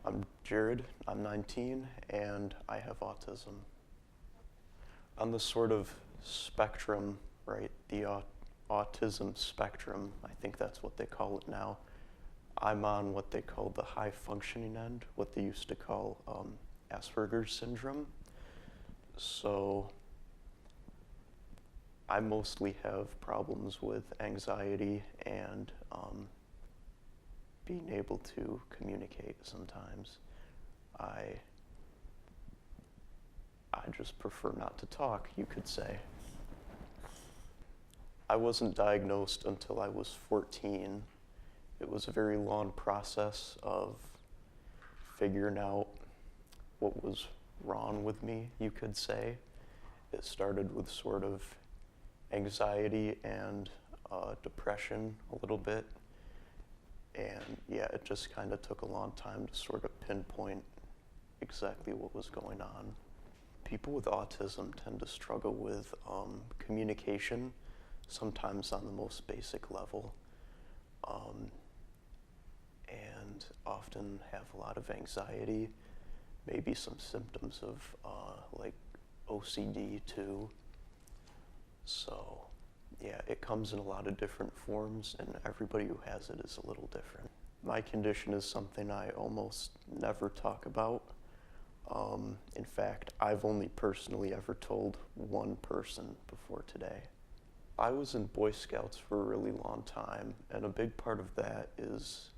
I'm Jared, I'm 19, and I have autism. On the sort of spectrum, right, the autism spectrum, I think that's what they call it now. I'm on what they call the high functioning end, what they used to call Asperger's syndrome. So I mostly have problems with anxiety and being able to communicate sometimes. I just prefer not to talk, you could say. I wasn't diagnosed until I was 14. It was a very long process of figuring out what was wrong with me, you could say. It started with sort of anxiety and depression a little bit. And yeah, it just kind of took a long time to sort of pinpoint exactly what was going on. People with autism tend to struggle with communication, sometimes on the most basic level, and often have a lot of anxiety, maybe some symptoms of like OCD too. So yeah, it comes in a lot of different forms, and everybody who has it is a little different. My condition is something I almost never talk about. In fact, I've only personally ever told one person before today. I was in Boy Scouts for a really long time, and a big part of that is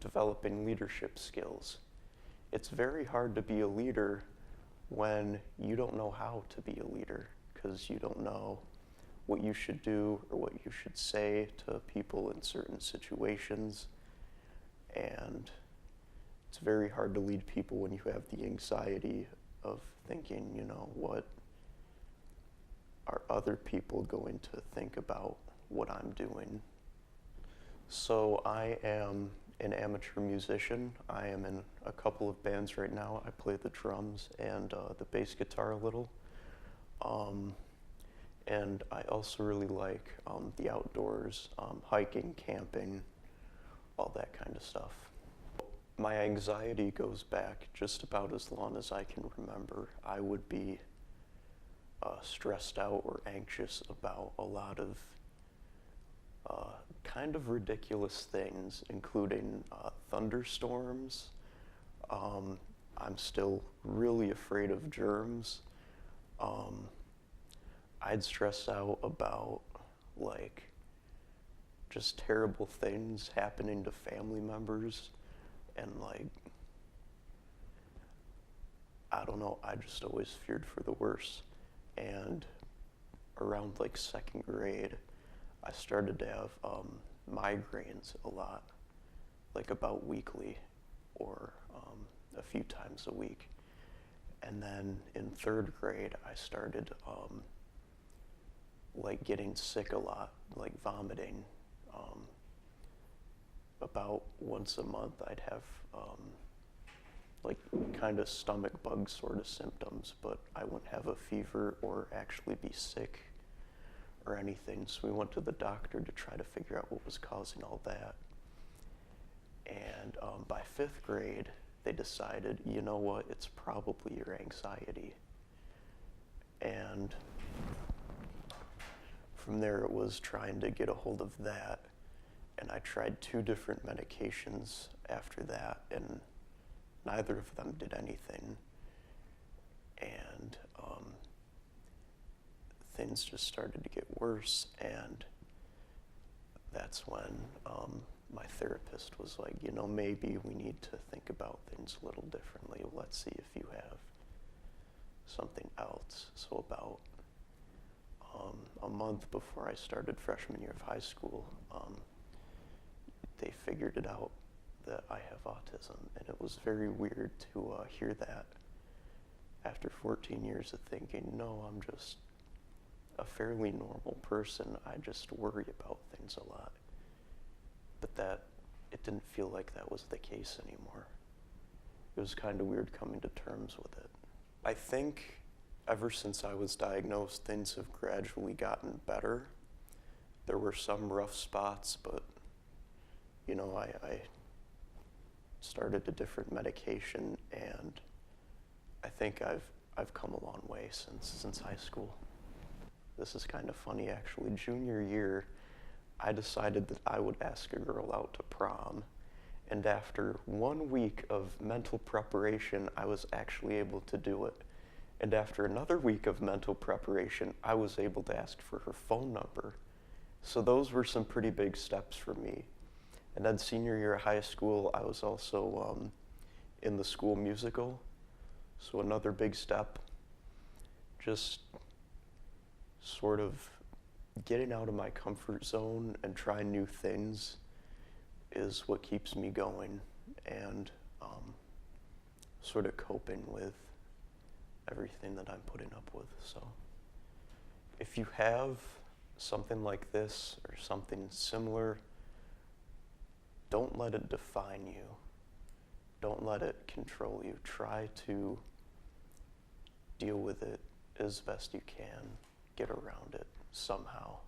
developing leadership skills. It's very hard to be a leader when you don't know how to be a leader, because you don't know what you should do or what you should say to people in certain situations. And it's very hard to lead people when you have the anxiety of thinking, you know, what are other people going to think about what I'm doing? So I am an amateur musician. I am in a couple of bands right now. I play the drums and the bass guitar a little. And I also really like the outdoors, hiking, camping, all that kind of stuff. My anxiety goes back just about as long as I can remember. I would be stressed out or anxious about a lot of kind of ridiculous things, including thunderstorms. I'm still really afraid of germs. I'd stress out about like just terrible things happening to family members, and like, I don't know, I just always feared for the worst. And around like second grade, I started to have migraines a lot, like about weekly or a few times a week. And then in third grade, I started like getting sick a lot, like vomiting. About once a month, I'd have like kind of stomach bug sort of symptoms, but I wouldn't have a fever or actually be sick or anything. So we went to the doctor to try to figure out what was causing all that. And by fifth grade, they decided, you know what, it's probably your anxiety. And from there, it was trying to get a hold of that. And I tried 2 different medications after that, and neither of them did anything. And things just started to get worse, and that's when my therapist was like, you know, maybe we need to think about things a little differently. Let's see if you have something else. So about a month before I started freshman year of high school, they figured it out that I have autism, and it was very weird to hear that after 14 years of thinking, no, I'm just a fairly normal person. I just worry about things a lot. But it didn't feel like that was the case anymore. It was kind of weird coming to terms with it. I think ever since I was diagnosed, things have gradually gotten better. There were some rough spots, but you know, started a different medication, and I think I've come a long way since high school. This is kind of funny, actually. Junior year, I decided that I would ask a girl out to prom, and after 1 week of mental preparation, I was actually able to do it. And after another week of mental preparation, I was able to ask for her phone number. So those were some pretty big steps for me. And then senior year of high school, I was also in the school musical. So another big step, just sort of getting out of my comfort zone and trying new things is what keeps me going and sort of coping with everything that I'm putting up with. So if you have something like this or something similar, don't let it define you. Don't let it control you. Try to deal with it as best you can. Get around it somehow.